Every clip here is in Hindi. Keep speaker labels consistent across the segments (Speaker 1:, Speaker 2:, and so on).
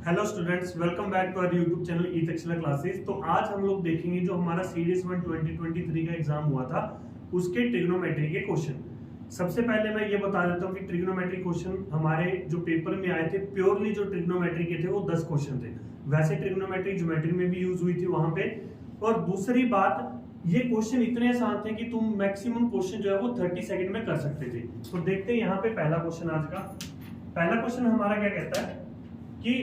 Speaker 1: Hello students, welcome back to our YouTube channel ईथ एक्सेलर क्लासेस। तो आज हम लोग देखेंगे जो हमारा सीरीज 1 2023 का एग्जाम हुआ था उसके ट्रिग्नोमेट्री के क्वेश्चन। सबसे पहले मैं ये बता देता हूँ कि ट्रिग्नोमेट्री क्वेश्चन हमारे जो पेपर में आए थे प्योरली जो ट्रिग्नोमेट्री के थे वो 10 क्वेश्चन थे। वैसे ट्रिग्नोमेट्री ज्योमेट्री में भी यूज हुई थी वहां पे। और दूसरी बात, ये क्वेश्चन इतने आसान थे कि तुम मैक्सिमम क्वेश्चन जो है वो 30 सेकंड में कर सकते थे। तो देखते हैं यहाँ पे पहला क्वेश्चन आज का। पहला क्वेश्चन हमारा क्या कहता है कि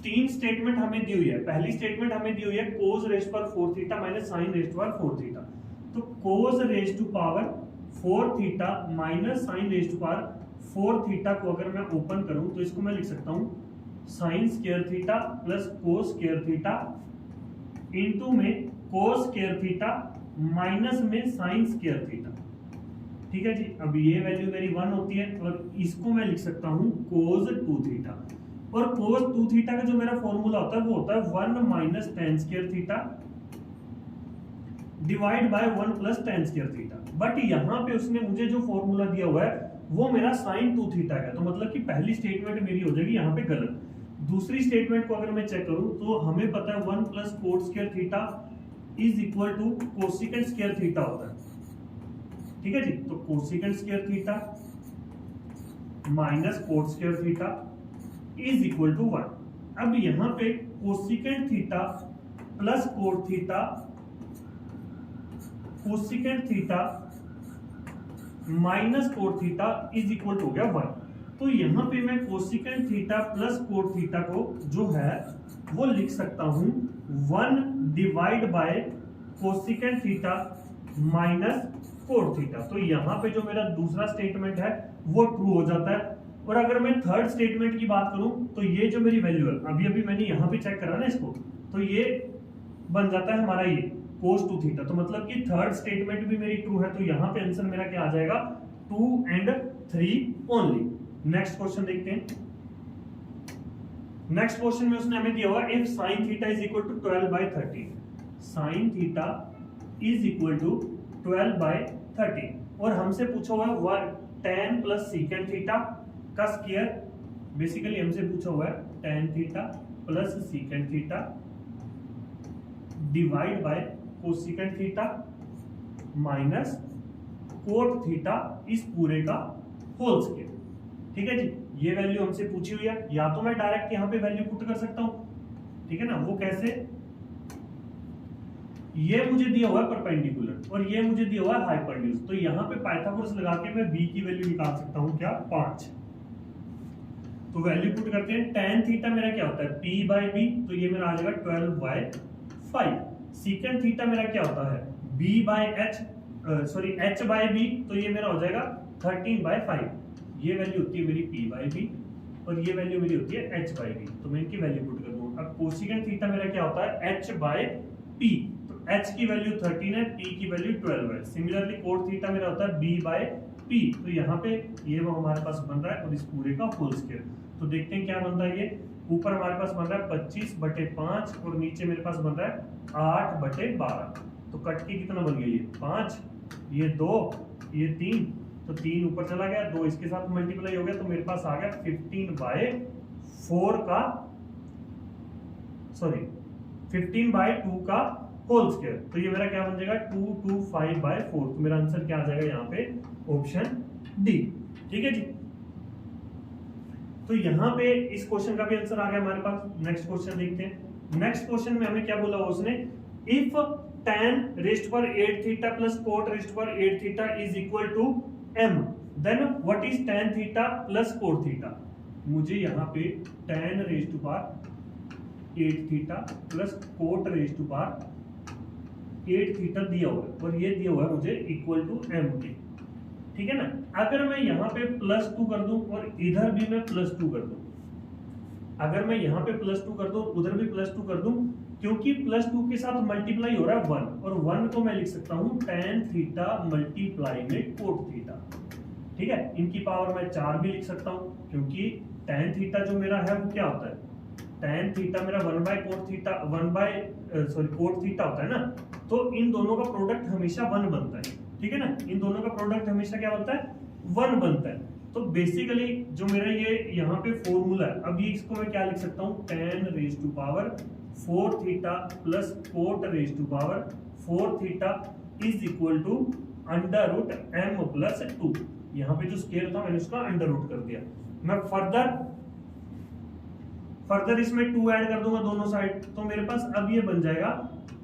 Speaker 1: तीन स्टेटमेंट हमें दी हुई है। पहली स्टेटमेंट हमें दी हुई है cos रेस्ट पर 4 थीटा माइनस sin रेस्ट पर 4 थीटा। तो cos raised to power 4 theta minus sin raised पर 4 थीटा को अगर मैं ओपन करूं तो इसको मैं लिख सकता हूं sin square theta plus cos square theta into में cos स्क्वायर थीटा माइनस में sin स्क्वायर थीटा। ठीक है जी। अब ये वैल्यू मेरी 1 होती है और इसको मैं लिख सकता हूं cos 2 थीटा। और cos 2 थीटा का जो मेरा फॉर्मूला होता है वो होता है 1 minus tan square theta divide bye 1 plus tan square theta. But यहाँ पे उसने मुझे जो फॉर्मूला दिया हुआ है वो मेरा sin 2 थीटा का, तो मतलब कि पहली स्टेटमेंट मेरी हो जाएगी यहाँ पे गलत। दूसरी स्टेटमेंट को अगर मैं चेक करूं तो हमें पता है 1 plus cot square theta is equal to cosecant square theta होता है। ठीक है जी। तो cosecant square theta minus cot square theta is equal to 1। अब यहां पे cosecant theta plus cot theta, cosecant theta minus cot theta is equal to हो गया 1। तो यहां पे मैं cosecant theta plus cot theta को जो है वो लिख सकता हूं 1 divide by cosecant theta minus cot theta. तो यहां पे जो मेरा दूसरा स्टेटमेंट है वो ट्रू हो जाता है। और अगर मैं थर्ड स्टेटमेंट की बात करूं तो ये जो मेरी वैल्यू है अभी मैंने यहां पे चेक करा ना इसको, तो ये बन जाता है हमारा ये cos 2 थीटा। तो मतलब कि थर्ड स्टेटमेंट भी मेरी ट्रू है। तो यहां पे आंसर मेरा क्या आ जाएगा 2 एंड 3 ओनली। नेक्स्ट क्वेश्चन देखते हैं। नेक्स्ट क्वेश्चन में उसने हमें दिया हुआ if sin theta is equal to 12 by 13, sin theta is equal to 12 by 13। और हमसे पूछा हुआ है tan प्लस सीकेंट थीटा का स्क्वायर। बेसिकली हमसे पूछा हुआ है tan theta plus secant theta divide by cosecant theta minus cot theta इस पूरे का होल स्क्वायर। ठीक है जी। ये वैल्यू हमसे पूछी हुई है, या तो मैं डायरेक्ट यहां पे वैल्यू पुट कर सकता हूं। ठीक है ना। वो कैसे? ये मुझे दिया हुआ है परपेंडिकुलर और ये मुझे दिया हुआ है हाइपोटेन्यूज। तो यहां पे पाइथागोरस लगा के मैं b की वैल्यू निकाल सकता हूं, क्या 5। तो वैल्यू पुट करते हैं। tan थीटा मेरा क्या होता है p बाय b, तो ये मेरा आ जाएगा 12 बाय 5। सीकेंट थीटा मेरा क्या होता है b by h, sorry h by b, तो ये मेरा हो जाएगा 13 बाय 5। ये वैल्यू होती है मेरी p बाय b और ये वैल्यू मेरी होती है h बाय b। तो मैं इनकी वैल्यू पुट कर दूंगा। अब कोसिकेंट थीटा मेरा क्या होता है h बाय p, तो h की वैल्यू 13 है, p की वैल्यू 12 है। सिमिलरली कोट थीटा मेरा होता है b बाय p, तो यहाँ पे ये वो हमारे पास बन रहा है और इस पूरे का होल स्क्वायर। तो देखते हैं क्या बन रहा है। ये ऊपर हमारे पास बन रहा है 25/5 और नीचे मेरे पास बन रहा है 8/12। तो कट के कितना बन गया ये 5, ये 2, ये 3, तो 3 ऊपर चला गया, 2 इसके साथ मल्टीप्लाई हो गया, तो मेरे पास आ गया 15/4 का, सॉरी 15/2 का होल स्क्वायर। तो ये मेरा क्या बन जाएगा 225/4। तो मेरा आंसर क्या आ जाएगा यहाँ पे ऑप्शन डी। ठीक है जी। तो यहाँ पे इस क्वेश्चन का भी आंसर आ गया हमारे पास। नेक्स्ट क्वेश्चन देखते हैं। नेक्स्ट क्वेश्चन में हमें क्या बोला उसने, इफ tan रेस्ट पर 8 थीटा प्लस cot रेस्ट पर 8 theta is equal to m, then what is tan theta plus cot theta. मुझे यहाँ पे tan रेस्ट पर 8 थीटा प्लस cot रेस्ट पर 8 थीटा दिया हुआ है और ये दिया हुआ है मुझे इक्वल टू m के। ठीक है ना। अगर मैं यहाँ पे +2 कर दूं और इधर भी मैं +2 कर दूं, अगर मैं यहाँ पे +2 कर दूं उधर भी +2 कर दूं, क्योंकि +2 के साथ मल्टीप्लाई हो रहा है 1 और 1 को मैं लिख सकता हूं tan थीटा मल्टीप्लाई में cot थीटा। ठीक है। इनकी पावर मैं 4 भी लिख सकता हूं, क्योंकि tan थीटा जो मेरा है वो क्या होता है, tan थीटा मेरा 1/cot थीटा cot थीटा होता है ना। तो इन दोनों का प्रोडक्ट हमेशा 1 बनता है। ठीक है ना। इन दोनों का प्रोडक्ट हमेशा क्या बनता है 1 बनता है। तो बेसिकली जो मेरा ये यहाँ पे फॉर्मूला है, अब ये इसको मैं क्या लिख सकता हूँ, tan raise to power 4 theta plus cot raise to power 4 theta is equal to under root m plus 2। यहाँ पे जो स्केयर था मैंने उसका अंडर रूट कर दिया। मैं फर्दर इसमें 2 ऐड कर दूंगा दोनों साइड, तो मेरे पास अब ये बन जाएगा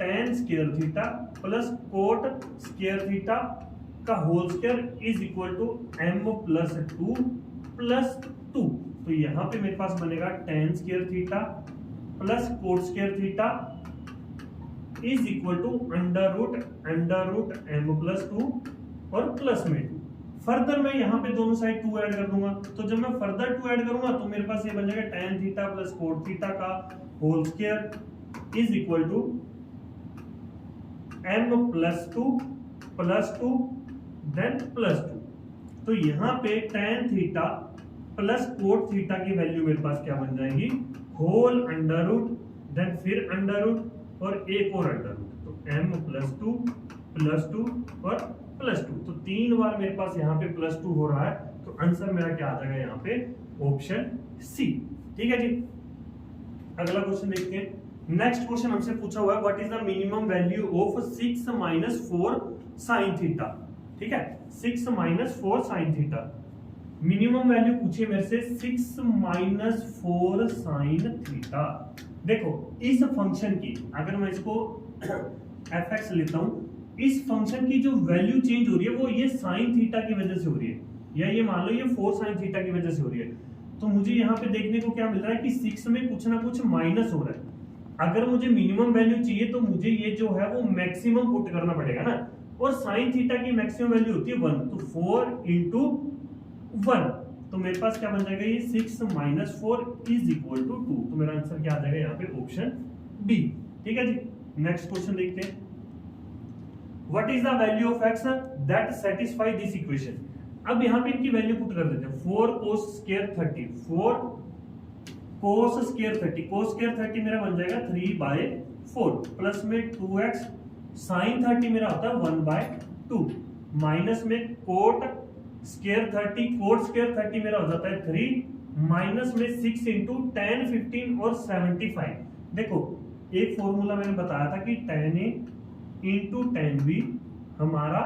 Speaker 1: tan square theta plus cot square theta का whole square is equal to m plus 2 plus 2। तो यहाँ पे मेरे पास बनेगा tan square theta plus cot square theta is equal to under root m plus 2 और प्लस में 2। फर्दर मैं यहाँ पे दोनों साइड 2 ऐड कर दूंगा, तो जब मैं फर्दर 2 ऐड करूंगा तो मेरे पास ये बन जाएगा tan theta plus cot theta का whole square is equal to m plus 2 plus 2 then plus 2। तो यहाँ पे tan theta plus cot theta की वैल्यू मेरे पास क्या बन जाएगी, होल अंडर रूट देन फिर अंडर रूट और एक और अंडर रूट, तो m प्लस 2 और प्लस 2। तो 3 बार मेरे पास यहाँ पे प्लस 2 हो रहा है, तो आंसर मेरा क्या आ जाएगा यहाँ पे, ऑप्शन सी। ठीक है जी, अगला क्वेश्चन देखते हैं। नेक्स्ट क्वेश्चन हमसे पूछा हुआ है what is the minimum value of 6 minus 4 sine theta. ठीक है, 6 minus 4 sine theta, minimum value पूछिए मेरे से 6 माइनस 4 साइन थीटा। देखो इस फंक्शन की अगर मैं इसको fx लेता हूं, इस फंक्शन की जो वैल्यू चेंज हो रही है वो ये साइन थीटा की वजह से हो रही है, या ये मान लो ये 4 साइन थीटा की वजह से हो रही है। तो मुझे यहाँ पे देखने को क्या मिल रहा है कि 6 में कुछ ना कुछ माइनस हो रहा है। अगर मुझे मिनिमम वैल्यू चाहिए तो मुझे ये जो है वो मैक्सिमम पुट करना पड़ेगा ना, और साइन थीटा की मैक्सिमम वैल्यू होती है 1, तो 4 इंटू 1, तो मेरे पास क्या बन जाएगा, ये 6 माइनस 4 इज इक्वल टू 2। तो मेरा आंसर क्या आ जाएगा यहाँ पे, ऑप्शन बी। ठीक है जी, नेक्स्ट क्वेश्चन देखते हैं। What is the value of x that satisfy this equation. अब यहाँ पे इनकी वैल्यू पुट कर देते हैं, 4 cos square 30, 4 cos square 30, cos square 30 मेरा बन जाएगा 3/4 प्लस में 2x sin 30 मेरा होता है 1/2 माइनस में cot स्क्वायर 30, cot स्क्वायर 30 मेरा हो जाता है 3 माइनस में 6 इंटू 10 15 और 75। देखो एक फॉर्मूला मैंने बताया था कि tan a into tan b हमारा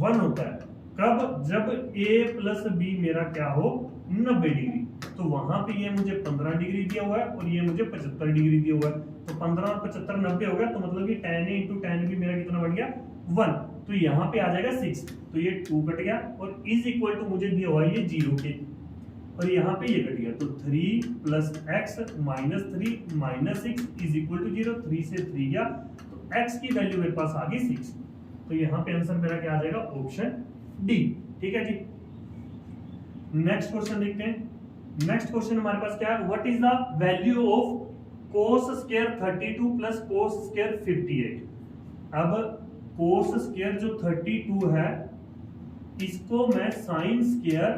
Speaker 1: 1 होता है, कब, जब a प्लस b मेरा क्या हो 90 डिग्री। तो वहां पे ये मुझे 15 डिग्री दिया हुआ है और ये मुझे 75 डिग्री दिया हुआ है, तो 15 और 75 90 हो गया, तो मतलब कि tan a into tan b मेरा कितना बन गया 1। तो यहाँ पे आ जाएगा 6, तो ये 2 कट गया और इज इक्वल टू मुझे दिया हुआ है ये 0 के, और यहाँ पे ये कट गया, तो 3 plus x minus 3 minus 6 is equal to 0। 3 से 3 गया, तो x की वैल्यू मेरे पास आ गई 6। तो यहाँ पे आंसर मेरा क्या आ जाएगा, ऑप्शन डी। ठीक है जी, नेक्स्ट क्वेश्चन देखते हैं। नेक्स्ट क्वेश्चन हमारे पास क्या है, what is the value of cos square 32 plus cos square 58। अब cos स्क्वायर जो 32 है इसको मैं sin स्क्वायर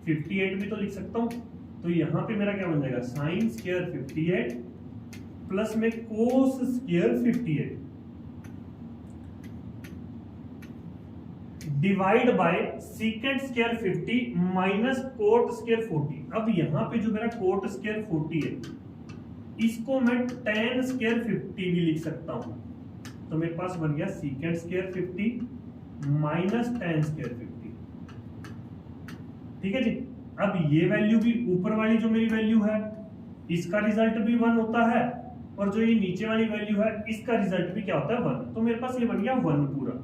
Speaker 1: 58 भी तो लिख सकता हूं, तो यहां पे मेरा क्या बन जाएगा, sin स्क्वायर 58 प्लस में cos square 58 divide by secant square 50 minus cot square 40। अब यहां पे जो मेरा कोट स्क्वायर 40 है इसको मैं tan स्क्वायर 50 भी लिख सकता हूं, तो मेरे पास बन गया secant square 50 minus tan square 50। ठीक है जी, अब ये वैल्यू भी ऊपर वाली जो मेरी वैल्यू है इसका रिजल्ट भी 1 होता है, और जो ये नीचे वाली वैल्यू है इसका रिजल्ट भी क्या होता है 1। तो मेरे पास ये बन गया 1 पूरा,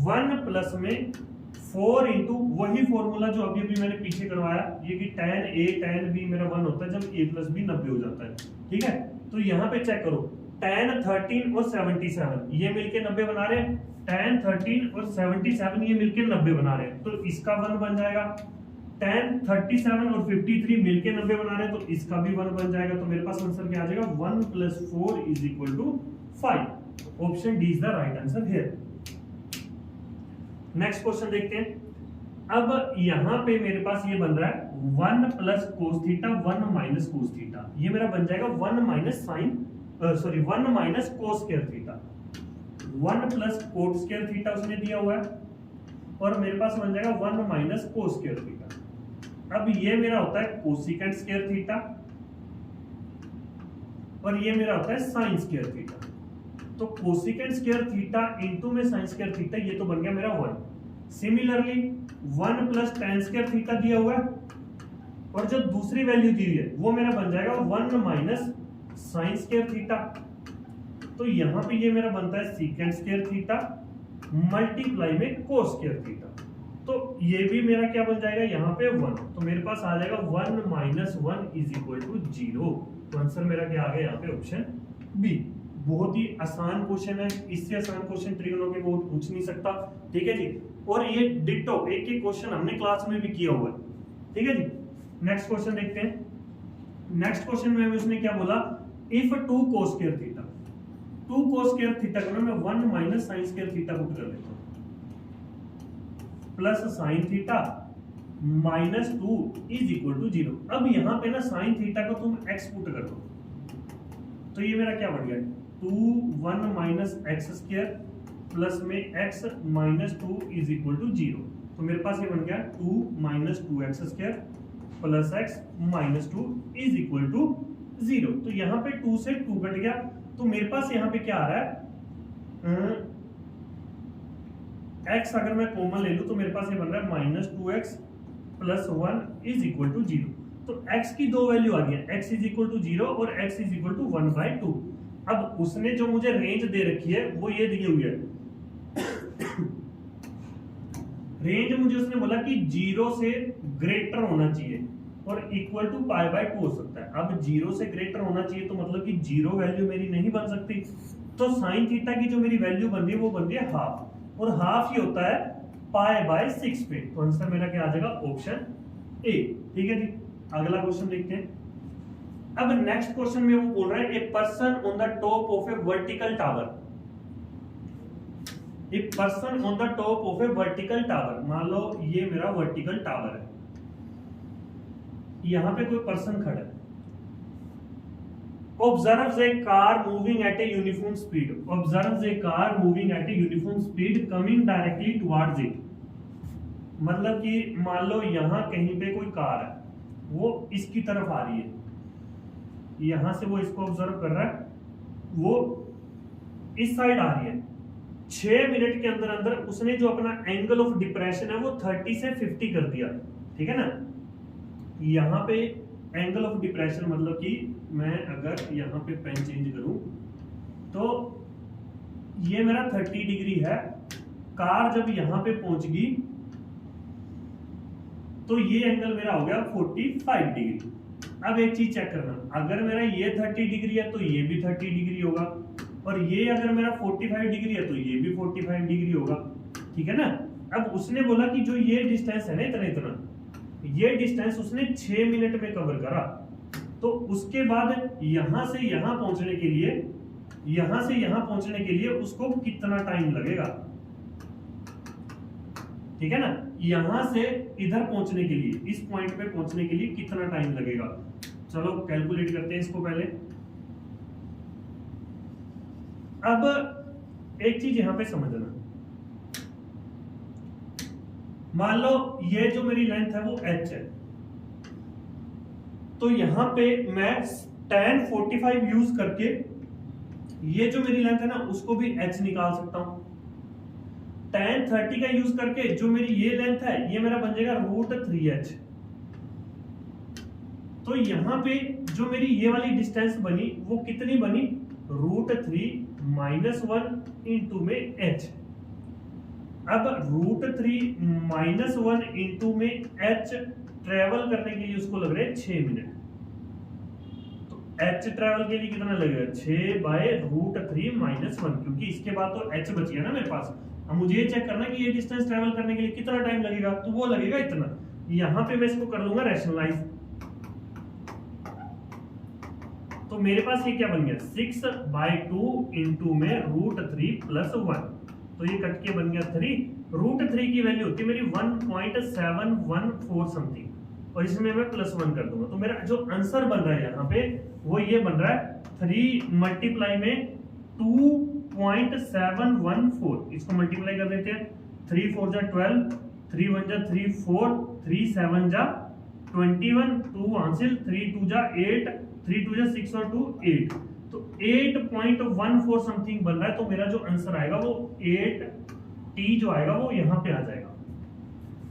Speaker 1: 1 प्लस में 4 इंटू वही फॉर्मूला जो अभी अभी मैंने पीछे करवाया, ये कि tan a tan b मेरा 1 होता है जब a प्लस b 90 हो जाता है। ठीक है, तो यहाँ पे चेक करो, tan 13 और 77 ये मिलके 90 बना रहे हैं, tan 13 और 77 ये मिलके 90 बना रहे हैं, तो इसका 1 बन जाएगा। tan 37 और 53 मिलके 90 बना रहे हैं, तो इसका भी 1 बन जाएगा। तो मेरे पास आंसर क्या आ जाएगा, 1 plus 4 is equal to 5। Option D is the right answer here. Next question देखते हैं। अब यहां पे मेरे पास ये बन रहा है 1 plus cos theta 1 minus cos theta, ये मेरा बन जाएगा 1 minus sine 1 minus cos square theta, 1 plus cot square theta उसने दिया हुआ है और मेरे पास बन जाएगा 1 माइनस कोस स्क्वायर थीटा। अब ये मेरा होता है कोसिकेंट स्क्वायर थीटा और ये मेरा होता है साइन स्क्वायर थीटा। तो कोसिकेंट स्क्वायर थीटा इंटू में साइन स्क्वायर थीटा, ये तो बन गया मेरा 1। Similarly 1 plus tan square theta दिया हुआ है और जो दूसरी वैल्यू दी हुई है वो मेरा बन जाएगा 1 माइनस साइन स्क्वायर थीटा। तो यहां पे ये मेरा बनता है सीकेंट स्क्वायर थीटा मल्टीप्लाई में कोस स्क्वायर थीटा। तो ये भी मेरा क्या बन जाएगा यहाँ पे 1। तो मेरे पास आ जाएगा 1 माइनस 1 इज इक्वल टू 0। तो आंसर मेरा क्या आ गया यहाँ पे ऑप्शन बी। बहुत ही आसान क्वेश्चन है, इससे आसान क्वेश्चन ट्रिग्नोमेट्री में बहुत पूछ नहीं सकता। ठीक है जी। और ये डिट्टो एक ही क्वेश्चन हमने क्लास में भी किया हुआ है। ठीक है जी। नेक्स्ट क्वेश्चन देखते हैं। नेक्स्ट क्वेश्चन में उसने क्या बोला, if 2 cos square theta, 2 cos square theta को मैं 1 minus sin square theta put कर देता हूं plus sin theta minus 2 is equal to 0। अब यहां पे ना sin थीटा को तुम x पुट कर दो तो ये मेरा क्या बन गया 2 1 माइनस x स्क्वायर प्लस में x minus 2 is equal to 0। तो मेरे पास ये बन गया 2 minus 2x square plus x minus 2 is equal to 0। तो यहाँ पे 2 से 2 कट गया। तो मेरे पास यहाँ पे क्या आ रहा है, x अगर मैं कॉमन ले लूं तो मेरे पास ये बन रहा है minus 2x plus 1 is equal to 0। तो x की दो वैल्यू आ गई है, x इज इक्वल टू 0 और x इज इक्वल टू 1/2। अब उसने जो मुझे रेंज दे रखी है वो ये दी हुई है। रेंज मुझे उसने बोला कि 0 से ग्रेटर होना चाहिए और इक्वल टू π/2 हो सकता है। अब 0 से ग्रेटर होना चाहिए तो मतलब कि 0 वैल्यू मेरी नहीं बन सकती। तो साइन थीटा की जो मेरी वैल्यू बन रही है वो बन रही है हाफ, और हाफ ही होता है π/6 पे। तो आंसर मेरा क्या आ जाएगा ऑप्शन ए। ठीक है जी। अगला क्वेश्चन देखते हैं। अब नेक्स्ट क्वेश्चन में वो बोल रहा है a person on the top of A vertical tower, a person on the top of A vertical tower. मान लो ये मेरा वर्टिकल टावर है, यहां पे कोई पर्सन खड़ा है। Observes a car moving at a uniform speed. Observes a car moving at a uniform speed coming directly towards it. मतलब कि मान लो यहां कहीं पे कोई कार है, वो इसकी तरफ आ रही है, यहां से वो इसको ऑब्जर्व कर रहा है, वो इस साइड आ रही है। 6 मिनट के अंदर अंदर उसने जो अपना एंगल ऑफ डिप्रेशन है वो 30 से 50 कर दिया। ठीक है ना। यहां पे एंगल ऑफ डिप्रेशन मतलब कि मैं अगर यहां पे पेन चेंज करूं तो ये मेरा 30 डिग्री है। कार जब यहां पे पहुंच गई तो ये एंगल मेरा हो गया 45 डिग्री। अब एक चीज चेक करना, अगर मेरा ये 30 डिग्री है तो ये भी 30 डिग्री होगा, और ये अगर मेरा 45 डिग्री है तो ये भी 45 डिग्री होगा। ठीक है ना। अब उसने बोला कि जो ये डिस्टेंस है ना इतना इतना, ये डिस्टेंस उसने 6 मिनट में कवर करा। तो उसके बाद यहां से यहां पहुंचने के लिए, यहां से यहां पहुंचने के लिए उसको कितना टाइम लगेगा। ठीक है ना। यहां से इधर पहुंचने के लिए, इस पॉइंट पे पहुंचने के लिए कितना टाइम लगेगा। चलो कैलकुलेट करते हैं इसको पहले। अब एक चीज यहां पे समझना, मान लो ये जो मेरी लेंथ है वो h है, तो यहां पे मैं tan 45 यूज करके ये जो मेरी लेंथ है ना उसको भी h निकाल सकता हूं। tan 30 का यूज करके जो मेरी ये लेंथ है ये मेरा बन जाएगा √3h। तो यहां पे जो मेरी ये वाली डिस्टेंस बनी वो कितनी बनी, √3 - 1 इंटू में h। अब √3 - 1 इंटू में h ट्रेवल करने के लिए उसको लग रहे हैं 6 मिनट। तो h ट्रेवल के लिए कितना लगेगा, 6/√3 - 1, क्योंकि इसके बाद तो h बच गया ना मेरे पास। अब मुझे ये चेक करना कि ये डिस्टेंस ट्रेवल करने के लिए कितना टाइम लगेगा, तो वो लगेगा इतना। यहां पे मैं इसको कर दूंगा रैशनलाइज। तो मेरे पास ये क्या बन गया 6/2 इंटू में √3 + 1। तो ये कट के बन गया 3। √3 की वैल्यू होती है मेरी 1.714 समथिंग, और इसमें मैं +1 कर दूंगा। तो मेरा जो आंसर बन रहा है यहाँ पे वो ये बन रहा है 3 मल्टीप्लाई में 2.714। इसको मल्टीप्लाई कर देते हैं 3 4 जा 12, 3 1 जा 3 4, 3 7 जा 21, 2 हासिल, 3 2 जा 8, 3 2 जा 6 और 2 8, तो 8.14 समथिंग बन रहा है। तो मेरा जो आंसर आएगा वो 8t जो आएगा वो यहाँ पे आ जाएगा।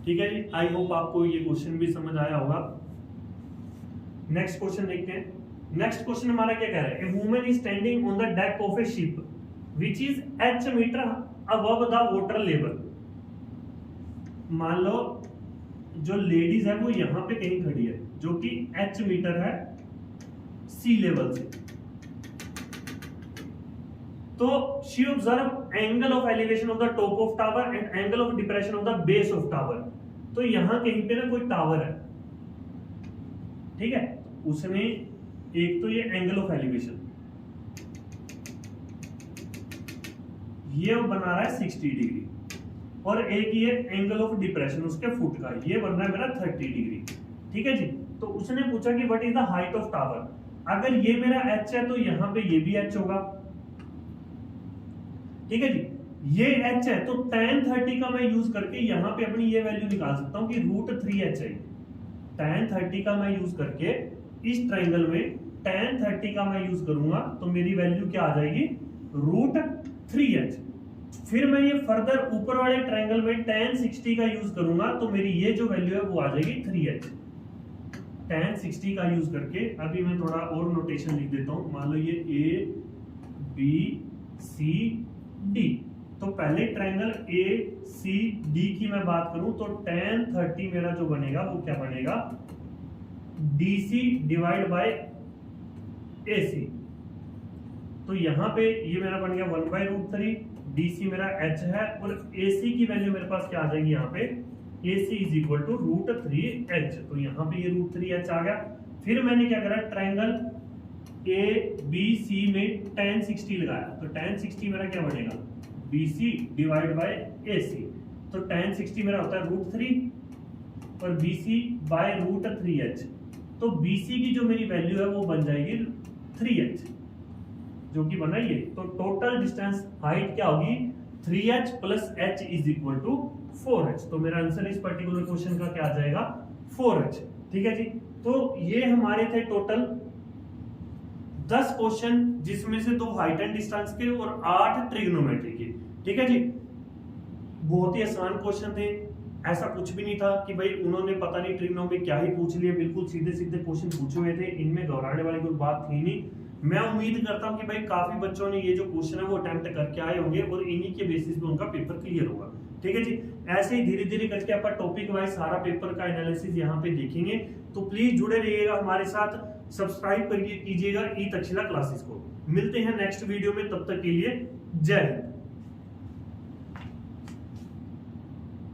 Speaker 1: ठीक है जी, आई होप आपको ये क्वेश्चन भी समझ आया होगा। नेक्स्ट क्वेश्चन देखते हैं। नेक्स्ट क्वेश्चन हमारा क्या कह रहा है, a woman is standing on the deck of a ship which is h meter above the water level. मान लो जो लेडीज है वो यहाँ पे कहीं खड़ी है जो कि h मीटर है सी लेवल से। तो she observe angle of elevation of the top of tower and angle of depression of the base of tower. तो यहां कहीं पे ना कोई टावर है, ठीक है, उसने एक तो ये एंगल ऑफ एलिवेशन ये बना रहा है 60 डिग्री, और एक ये एंगल ऑफ डिप्रेशन उसके फुट का ये बन रहा है मेरा 30 डिग्री। ठीक है जी, तो उसने पूछा कि what is the height of tower. अगर ये मेरा h है तो यहाँ पे ये भी h होगा। ठीक है जी, ये h है तो tan 30 का मैं यूज करके यहाँ पे अपनी ये वैल्यू निकाल सकता हूँ कि √3h है। tan 30 का मैं यूज करके इस ट्रायंगल में tan 30 का मैं यूज करूंगा तो मेरी वैल्यू क्या आ जाएगी, √3h। फिर मैं ये फर्दर ऊपर वाले ट्रायंगल में tan 60 का यूज करूंगा तो मेरी ये जो वैल्यू है वो आ जाएगी 3h। tan 60 का यूज करके अभी मैं थोड़ा और नोटेशन लिख देता हूं। मान लो ये A B C D, तो पहले ट्रायंगल A C D की मैं बात करूं तो tan 30 मेरा जो बनेगा वो क्या बनेगा, DC डिवाइड बाय AC। तो यहाँ पे ये मेरा बन गया 1/√3, DC मेरा h है और AC की वैल्यू मेरे पास क्या आ जाएगी यहाँ पे, AC is equal to √3h। तो यहाँ पे ये √3h आ गया। फिर मैंने क्या करा, ट्रायंगल ABC में tan 60 लगाया तो tan 60 मेरा क्या बनेगा, BC डिवाइड बाय AC। तो tan 60 मेरा होता है √3 और BC बाय √3h। तो BC की जो मेरी वैल्यू है वो बन जाएगी 3h जो कि बना ये। तो टोटल डिस्टेंस हाइट क्या होगी, 3h plus h is equal to 4h। तो मेरा आंसर इस पर्टिकुलर क्वेश्चन का क्या आ जाएगा, 4h। ठीक है जी, तो ये हमारे थे टोटल 10 क्वेश्चन जिसमें से 2 हाइट एंड डिस्टेंस के और 8 ट्रिग्नोमेट्री के। ठीक है जी, बहुत ही आसान क्वेश्चन थे, ऐसा कुछ भी नहीं था कि भाई उन्होंने पता नहीं ट्रिग्नो में क्या ही पूछ लिया। बिल्कुल सीधे सीधे क्वेश्चन पूछे हुए थे, इनमें घबराने वाली कोई बात थी नहीं। मैं उम्मीद करता हूं कि भाई काफी बच्चों ने ये जो क्वेश्चन है वो अटेम्प्ट करके आए होंगे और इन्हीं के बेसिस पे उनका पेपर क्लियर होगा। ठीक है जी, ऐसे ही धीरे धीरे करके अपन टॉपिक वाइज सारा पेपर का एनालिसिस यहाँ पे देखेंगे। तो प्लीज जुड़े रहिएगा हमारे साथ, सब्सक्राइब कीजिएगा ई तक्षशिला क्लासेस को। मिलते हैं नेक्स्ट वीडियो में, तब तक के लिए जय हिंद।